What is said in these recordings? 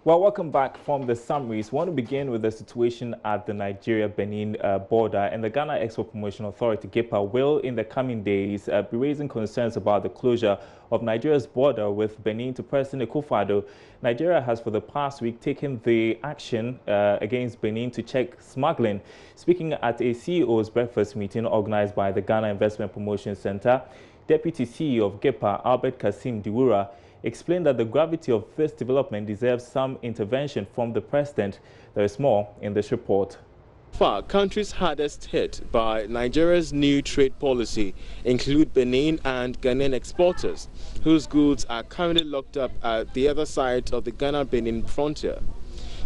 Well, welcome back from the summaries. I want to begin with the situation at the Nigeria-Benin border, and the Ghana Export Promotion Authority, GIPA, will in the coming days be raising concerns about the closure of Nigeria's border with Benin to President Akufo-Addo. Nigeria has for the past week taken the action against Benin to check smuggling. Speaking at a CEO's breakfast meeting organized by the Ghana Investment Promotion Center, Deputy CEO of GIPA, Albert Kasim Diwura, explained that the gravity of this development deserves some intervention from the president. There is more in this report. Far, countries hardest hit by Nigeria's new trade policy include Benin and Ghanaian exporters, whose goods are currently locked up at the other side of the Ghana-Benin frontier.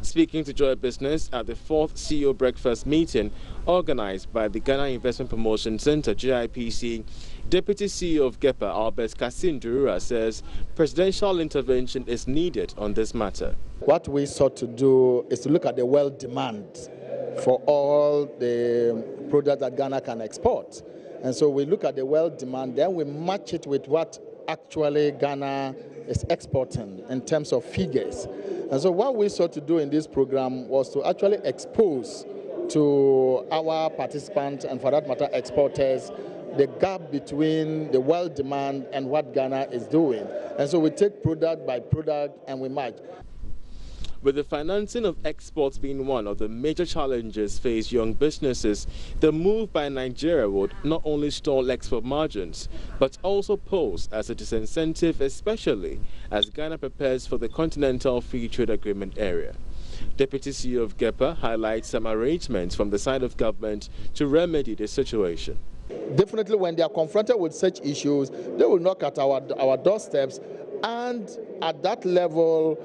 Speaking to Joy Business at the 4th CEO breakfast meeting organized by the Ghana Investment Promotion Center, GIPC, Deputy CEO of GEPA, Albert Kasim Diwura, says presidential intervention is needed on this matter. What we sought to do is to look at the world demand for all the products that Ghana can export. And so we look at the world demand, then we match it with what actually Ghana is exporting in terms of figures. And so what we sought to do in this program was to actually expose to our participants, and for that matter exporters, the gap between the world demand and what Ghana is doing. And so we take product by product and we match. With the financing of exports being one of the major challenges faced young businesses, the move by Nigeria would not only stall export margins, but also pose as a disincentive, especially as Ghana prepares for the Continental Free Trade Agreement area. Deputy CEO of GEPA highlights some arrangements from the side of government to remedy the situation. Definitely when they are confronted with such issues, they will knock at our doorsteps, and at that level,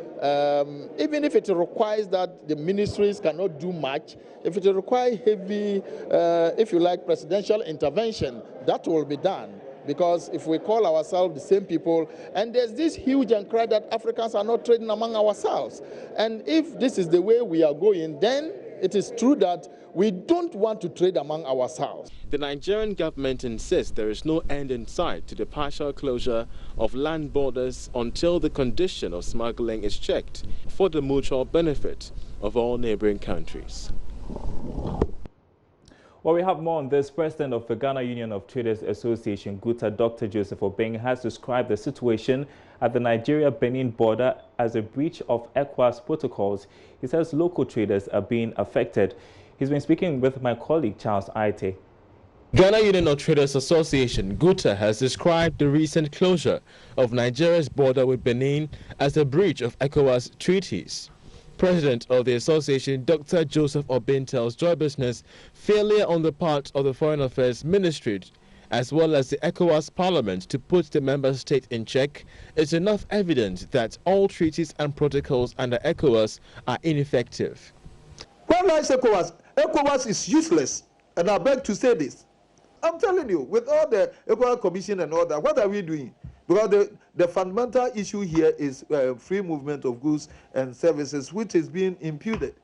even if it requires that the ministries cannot do much, if it requires heavy, if you like, presidential intervention, that will be done. Because if we call ourselves the same people, and there's this huge cry that Africans are not trading among ourselves, and if this is the way we are going, then it is true that we don't want to trade among ourselves. The Nigerian government insists there is no end in sight to the partial closure of land borders until the condition of smuggling is checked for the mutual benefit of all neighboring countries. Well, we have more on this. President of the Ghana Union of Traders Association, GUTA, Dr. Joseph Obeng, has described the situation at the Nigeria-Benin border as a breach of ECOWAS protocols. He says local traders are being affected. He's been speaking with my colleague, Charles Aite. Ghana Union of Traders Association, GUTA, has described the recent closure of Nigeria's border with Benin as a breach of ECOWAS treaties. President of the association, Dr. Joseph Obeng, tells Joy Business failure on the part of the Foreign Affairs Ministry as well as the ECOWAS Parliament to put the member state in check is enough evidence that all treaties and protocols under ECOWAS are ineffective. When I say ECOWAS, ECOWAS is useless, and I beg to say this. I'm telling you, with all the ECOWAS Commission and all that, what are we doing? Because the fundamental issue here is free movement of goods and services, which is being imputed.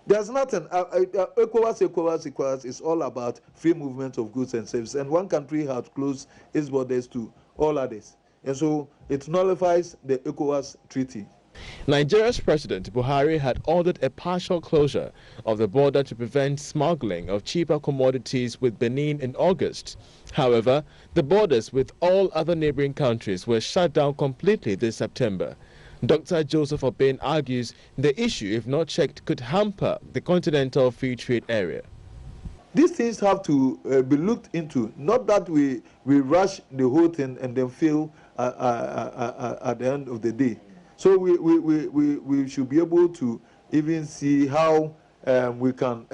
There's nothing. ECOWAS is all about free movement of goods and services. And one country has closed its borders to all others. And so it nullifies the ECOWAS treaty. Nigeria's President Buhari had ordered a partial closure of the border to prevent smuggling of cheaper commodities with Benin in August. However, the borders with all other neighboring countries were shut down completely this September. Dr. Joseph Obeng argues the issue, if not checked, could hamper the Continental Free Trade Area. These things have to be looked into, not that we rush the whole thing and then fail at the end of the day. So we should be able to even see how we can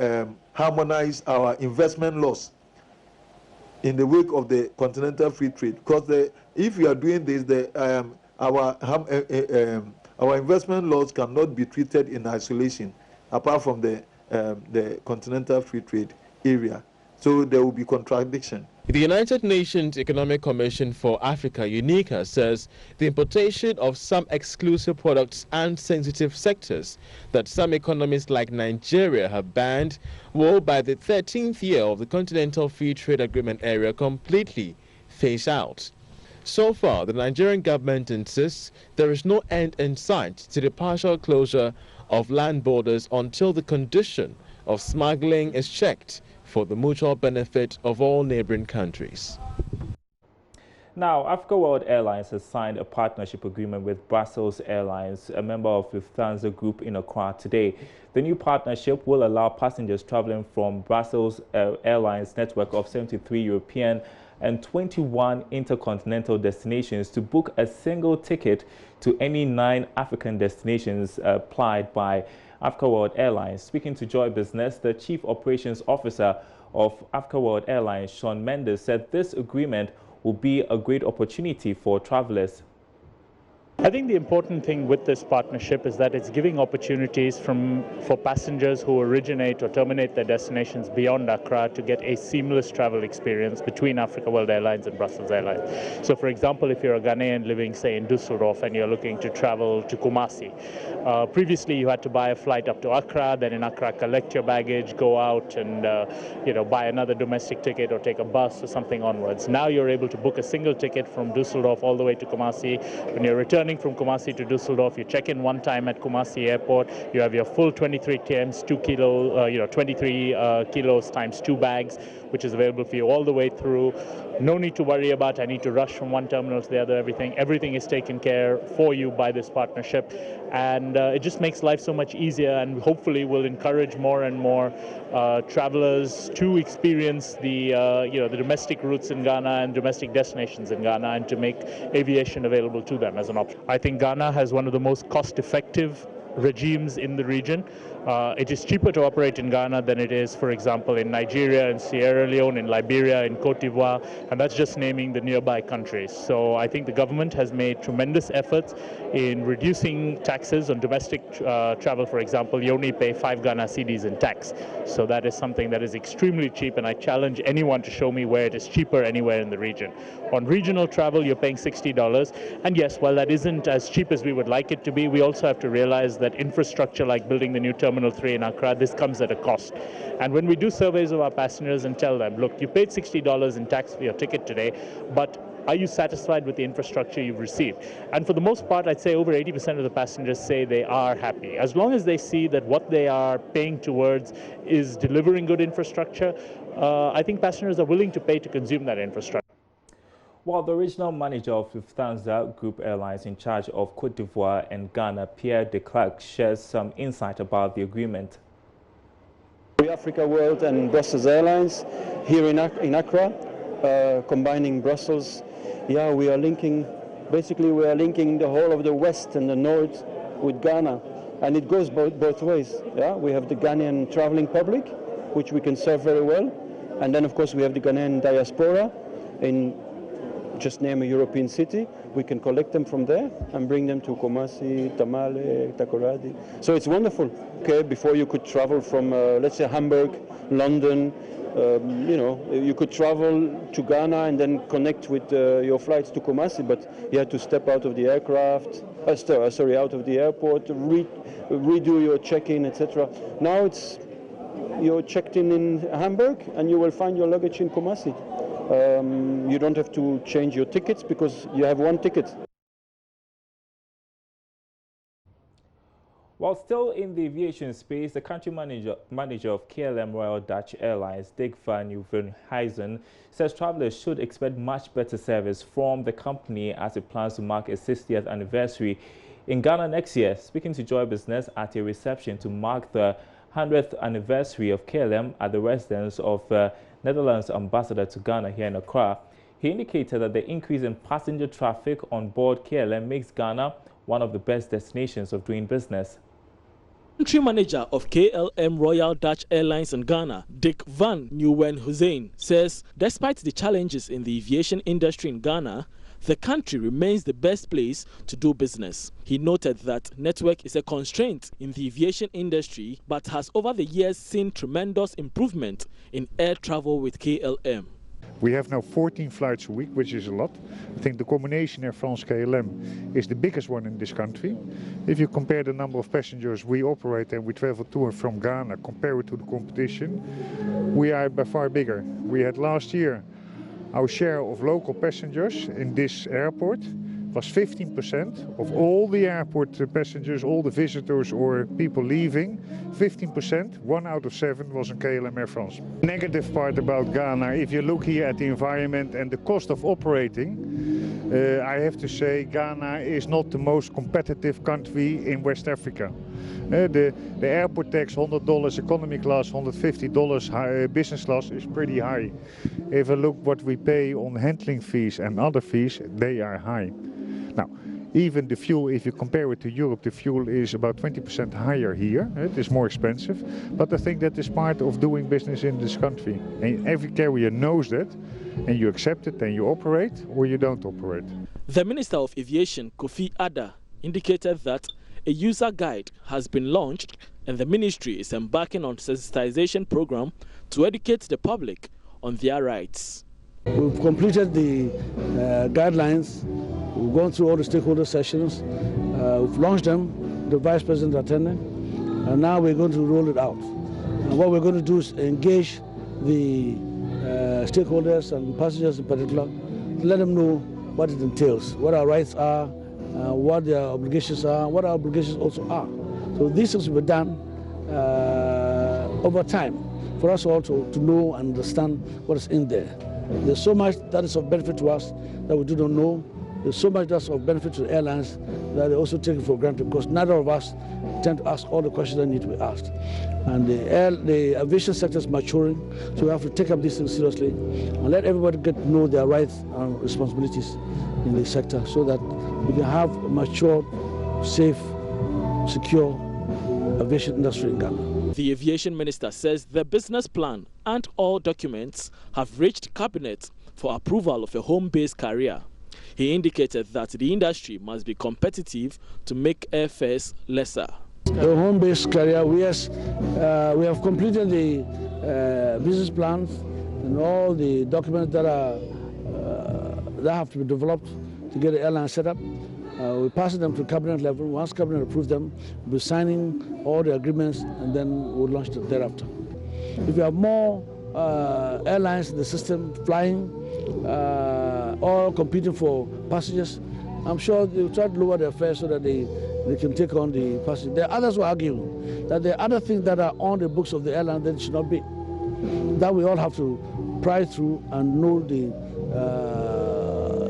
harmonize our investment laws in the wake of the continental free trade. Because if we are doing this, our investment laws cannot be treated in isolation, apart from the continental free trade area. So there will be contradiction. The United Nations Economic Commission for Africa, UNICA, says the importation of some exclusive products and sensitive sectors that some economies like Nigeria have banned will, by the 13th year of the Continental Free Trade Agreement area, completely phase out. So far, the Nigerian government insists there is no end in sight to the partial closure of land borders until the condition of smuggling is checked for the mutual benefit of all neighboring countries. Now, Africa World Airlines has signed a partnership agreement with Brussels Airlines, a member of the Lufthansa Group in Accra today. The new partnership will allow passengers traveling from Brussels Airlines network of 73 European and 21 intercontinental destinations to book a single ticket to any 9 African destinations applied by Africa World Airlines. Speaking to Joy Business, the Chief Operations Officer of Africa World Airlines, Sean Mendes, said this agreement will be a great opportunity for travelers. I think the important thing with this partnership is that it's giving opportunities for passengers who originate or terminate their destinations beyond Accra to get a seamless travel experience between Africa World Airlines and Brussels Airlines. So, for example, if you're a Ghanaian living, say, in Dusseldorf and you're looking to travel to Kumasi, previously you had to buy a flight up to Accra, then in Accra collect your baggage, go out and buy another domestic ticket or take a bus or something onwards. Now you're able to book a single ticket from Dusseldorf all the way to Kumasi. When you're returning from Kumasi to Dusseldorf, you check in one time at Kumasi Airport, you have your full 23 kms, 23 kilos times 2 bags, which is available for you all the way through. No need to worry about, I need to rush from one terminal to the other, everything is taken care for you by this partnership. And it just makes life so much easier, and hopefully will encourage more and more travelers to experience the domestic routes in Ghana and domestic destinations in Ghana, and to make aviation available to them as an option. I think Ghana has one of the most cost-effective regimes in the region. It is cheaper to operate in Ghana than it is, for example, in Nigeria, in Sierra Leone, in Liberia, in Cote d'Ivoire, and that's just naming the nearby countries. So I think the government has made tremendous efforts in reducing taxes on domestic travel. For example, you only pay 5 Ghana cedis in tax. So that is something that is extremely cheap, and I challenge anyone to show me where it is cheaper anywhere in the region. On regional travel, you're paying $60. And yes, while that isn't as cheap as we would like it to be, we also have to realize that infrastructure like building the new Terminal 3 in Accra, this comes at a cost. And when we do surveys of our passengers and tell them, look, you paid $60 in tax for your ticket today, but are you satisfied with the infrastructure you've received? And for the most part, I'd say over 80% of the passengers say they are happy. As long as they see that what they are paying towards is delivering good infrastructure, I think passengers are willing to pay to consume that infrastructure. While the regional manager of Lufthansa Group Airlines in charge of Cote d'Ivoire and Ghana, Pierre de Klerk, shares some insight about the agreement. Africa World and Brussels Airlines here in Accra, combining Brussels. Yeah, we are linking the whole of the west and the north with Ghana, and it goes both ways. Yeah, we have the Ghanaian traveling public, which we can serve very well, and then of course we have the Ghanaian diaspora in just name a European city. We can collect them from there and bring them to Kumasi, Tamale, Takoradi. So it's wonderful. Okay, before you could travel from, let's say, Hamburg, London, you could travel to Ghana and then connect with your flights to Kumasi, but you had to step out of the aircraft, out of the airport, redo your check-in, etc. Now you're checked in Hamburg and you will find your luggage in Kumasi. You don't have to change your tickets because you have one ticket. While still in the aviation space, the country manager of KLM Royal Dutch Airlines, Dick van Nieuwenhuizen, says travelers should expect much better service from the company as it plans to mark its 60th anniversary in Ghana next year. Speaking to Joy Business at a reception to mark the 100th anniversary of KLM at the residence of Netherlands ambassador to Ghana here in Accra, he indicated that the increase in passenger traffic on board KLM makes Ghana one of the best destinations of doing business. Country manager of KLM Royal Dutch Airlines in Ghana, Dick van Nieuwenhuizen, says despite the challenges in the aviation industry in Ghana, the country remains the best place to do business. He noted that network is a constraint in the aviation industry, but has over the years seen tremendous improvement in air travel with KLM. We have now 14 flights a week, which is a lot. I think the combination Air France KLM is the biggest one in this country. If you compare the number of passengers we operate and we travel to and from Ghana, compare it to the competition, we are by far bigger. We had last year our share of local passengers in this airport was 15% of all the airport passengers, all the visitors or people leaving. 15%, 1 out of 7 was in KLM Air France. Negative part about Ghana, if you look here at the environment and the cost of operating, I have to say Ghana is not the most competitive country in West Africa. The airport tax, $100 economy class, $150 business class is pretty high. If I look what we pay on handling fees and other fees, they are high. Now, even the fuel, if you compare it to Europe, the fuel is about 20% higher here. It is more expensive, but I think that is part of doing business in this country. And every carrier knows that, and you accept it and you operate, or you don't operate. The Minister of Aviation, Kofi Adda, indicated that a user guide has been launched and the ministry is embarking on a sensitization program to educate the public on their rights. We've completed the guidelines. We've gone through all the stakeholder sessions. We've launched them, the Vice President attending, and now we're going to roll it out. And what we're going to do is engage the stakeholders and passengers in particular, to let them know what it entails, what our rights are, what their obligations are, what our obligations also are. So these things will be done over time for us all to know and understand what is in there. There's so much that is of benefit to us that we do not know. There's so much that's of benefit to the airlines that they also take it for granted, because neither of us tend to ask all the questions that need to be asked. And the aviation sector is maturing, so we have to take up these things seriously and let everybody get to know their rights and responsibilities in the sector, so that we can have a mature, safe, secure aviation industry in Ghana. The aviation minister says the business plan and all documents have reached cabinet for approval of a home-based carrier. He indicated that the industry must be competitive to make airfares lesser. The home-based carrier, we have completed the business plans and all the documents that have to be developed to get the airline set up. We pass them to cabinet level. Once cabinet approves them, we'll be signing all the agreements, and then we'll launch it thereafter. If you have more airlines in the system flying, all competing for passengers, I'm sure they'll try to lower their fares so that they can take on the passengers. There are others who argue that there are other things that are on the books of the airline that it should not be. That we all have to pry through and know the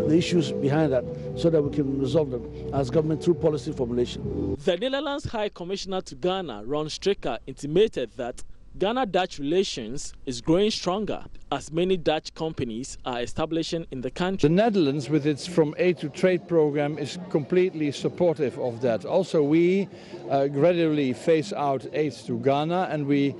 issues behind that, so that we can resolve them as government through policy formulation. The Netherlands High Commissioner to Ghana, Ron Stricker, intimated that Ghana-Dutch relations is growing stronger as many Dutch companies are establishing in the country. The Netherlands, with its From Aid to Trade program, is completely supportive of that. Also, we gradually phase out aid to Ghana, and we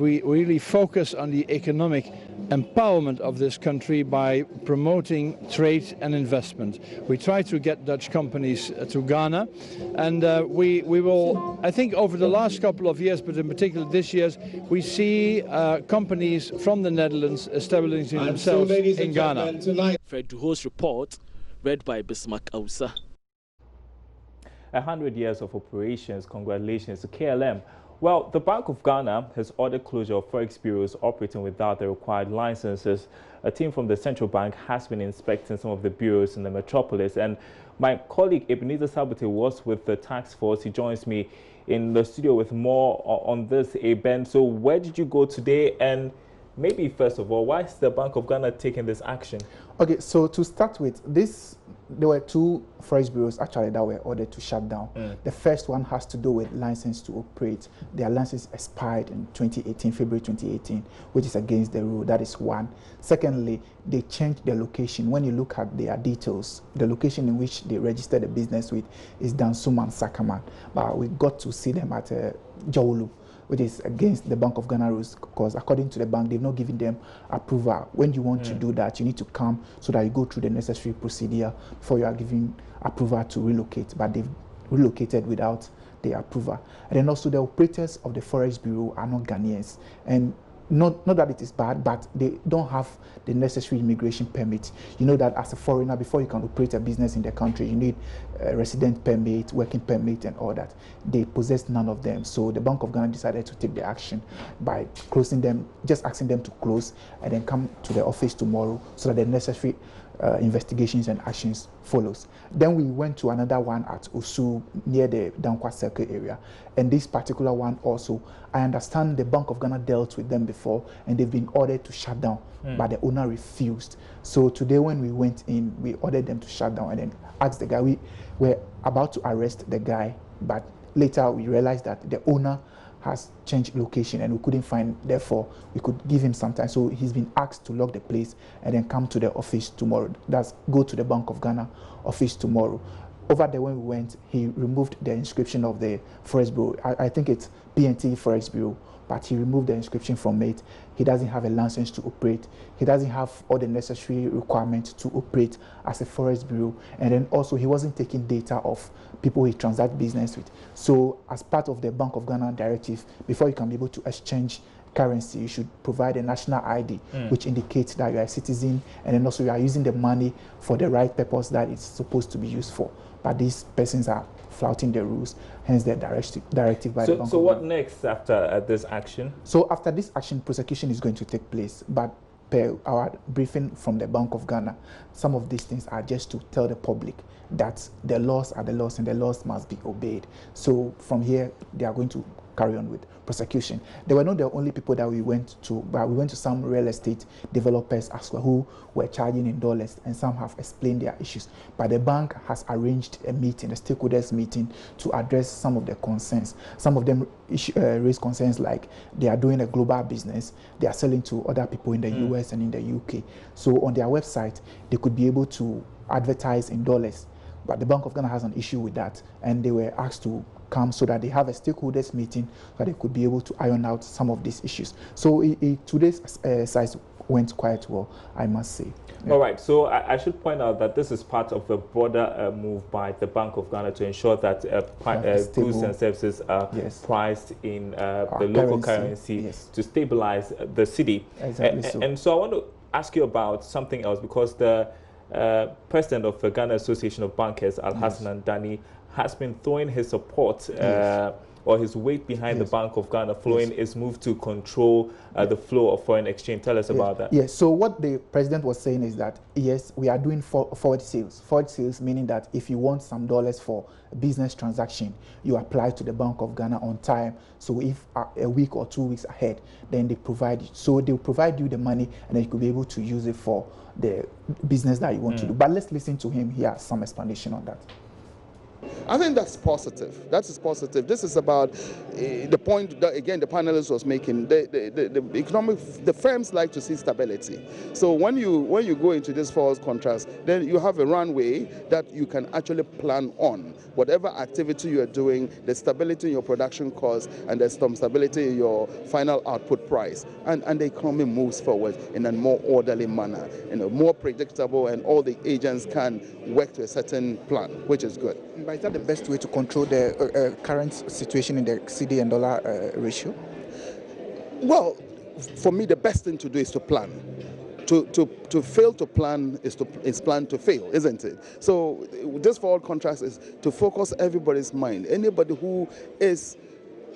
really focus on the economic empowerment of this country by promoting trade and investment. We try to get Dutch companies to Ghana, and we will, I think over the last couple of years, but in particular this year, we see companies from the Netherlands establishing themselves in Ghana. Fred Duho's report, read by Bismarck Ausa. 100 years of operations. Congratulations to KLM. Well, the Bank of Ghana has ordered closure of forex bureaus operating without the required licenses. A team from the central bank has been inspecting some of the bureaus in the metropolis, and my colleague Ebenezer Sabute was with the task force. He joins me in the studio with more on this. Ben, so where did you go today, and maybe first of all, why is the Bank of Ghana taking this action? Okay, so to start with, there were two forex bureaus actually that were ordered to shut down. The first one has to do with license to operate. Their license expired in February 2018, which is against the rule. That is one. Secondly, they changed their location. When you look at their details, the location in which they registered the business with is Dansuman Sakaman, but we got to see them at Jawulu, which is against the Bank of Ghana rules, because according to the bank, they've not given them approval. When you want to do that, you need to come so that you go through the necessary procedure before you are given approval to relocate, but they've relocated without the approval. And then also the operators of the Forex Bureau are not Ghanaians, and not that it is bad, but they don't have the necessary immigration permit. You know that as a foreigner, before you can operate a business in the country, you need a resident permit, working permit, and all that. They possess none of them. So the Bank of Ghana decided to take the action by closing them, just asking them to close and then come to the office tomorrow so that the necessary investigations and actions follows. Then we went to another one at Osu near the Dankwa Circle area, and this particular one also, I understand the Bank of Ghana dealt with them before and they've been ordered to shut down, but the owner refused. So today when we went in, we ordered them to shut down and then asked the guy. We were about to arrest the guy, but later we realized that the owner has changed location and we couldn't find, therefore we could give him some time. So he's been asked to lock the place and then come to the office tomorrow. That's go to the Bank of Ghana office tomorrow. Over there when we went, he removed the inscription of the Forex Bureau. I think it's PNT Forex Bureau, but he removed the inscription from it. He doesn't have a license to operate. He doesn't have all the necessary requirements to operate as a Forex Bureau. And then also he wasn't taking data of people he transact business with. So as part of the Bank of Ghana directive, before you can be able to exchange currency, you should provide a national ID, which indicates that you are a citizen, and then also you are using the money for the right purpose that it's supposed to be used for. But these persons are flouting the rules, hence the directive by the Bank of Ghana. So what next after this action? So after this action, prosecution is going to take place, but per our briefing from the Bank of Ghana, some of these things are just to tell the public that the laws are the laws and the laws must be obeyed. So from here, they are going to carry on with prosecution. They were not the only people that we went to, but we went to some real estate developers as well who were charging in dollars, and some have explained their issues. But the bank has arranged a meeting, a stakeholders meeting, to address some of the concerns. Some of them raise concerns like they are doing a global business, they are selling to other people in the US and in the UK. So on their website, they could be able to advertise in dollars. But the Bank of Ghana has an issue with that, and they were asked to come so that they have a stakeholders meeting so that they could be able to iron out some of these issues. So today's exercise went quite well, I must say. Yeah. All right, so I should point out that this is part of a broader move by the Bank of Ghana to ensure that goods and services are priced in the local currency to stabilize the city. Exactly. And so I want to ask you about something else, because the president of the Ghana Association of Bankers, Al-Hassan Dani, has been throwing his support or his weight behind the Bank of Ghana following its move to control the flow of foreign exchange. Tell us about that. Yes, so what the president was saying is that, yes, we are doing forward sales. Forward sales meaning that if you want some dollars for a business transaction, you apply to the Bank of Ghana on time. So if a week or 2 weeks ahead, then they provide it. So they'll provide you the money, and then you could be able to use it for the business that you want to do. But let's listen to him. He has some explanation on that. I think that's positive. That is positive. This is about the point that, again, the panelist was making. The firms like to see stability. So when you go into this false contrast, then you have a runway that you can actually plan on. Whatever activity you are doing, the stability in your production cost, and there's some stability in your final output price, and the economy moves forward in a more orderly manner, more predictable, and all the agents can work to a certain plan, which is good. But is that the best way to control the current situation in the CD and dollar ratio? Well, for me, the best thing to do is to plan. To fail to plan is plan to fail, isn't it? So this forward contrast is to focus everybody's mind. Anybody who is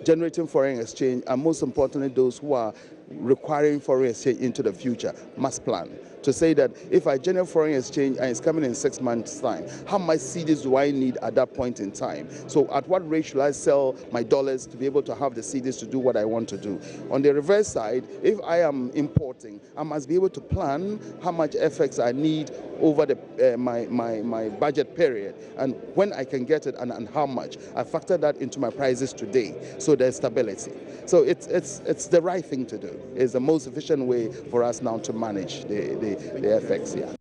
generating foreign exchange, and most importantly those who are requiring foreign exchange into the future, must plan. To say that if I generate foreign exchange and it's coming in 6 months' time, how much CDs do I need at that point in time? So at what rate should I sell my dollars to be able to have the CDs to do what I want to do? On the reverse side, if I am importing, I must be able to plan how much FX I need over my budget period, and when I can get it and how much. I factor that into my prices today, so there's stability. So it's the right thing to do. It's the most efficient way for us now to manage the FX, yeah.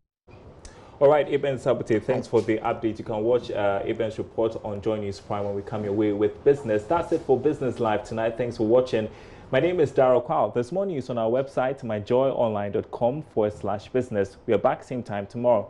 All right, Eben Sabate, thanks for the update. You can watch Eben's report on JoyNews Prime when we come your way with business. That's it for Business Live tonight. Thanks for watching. My name is Darryl Kwao. There's more news on our website, myjoyonline.com/business. We are back same time tomorrow.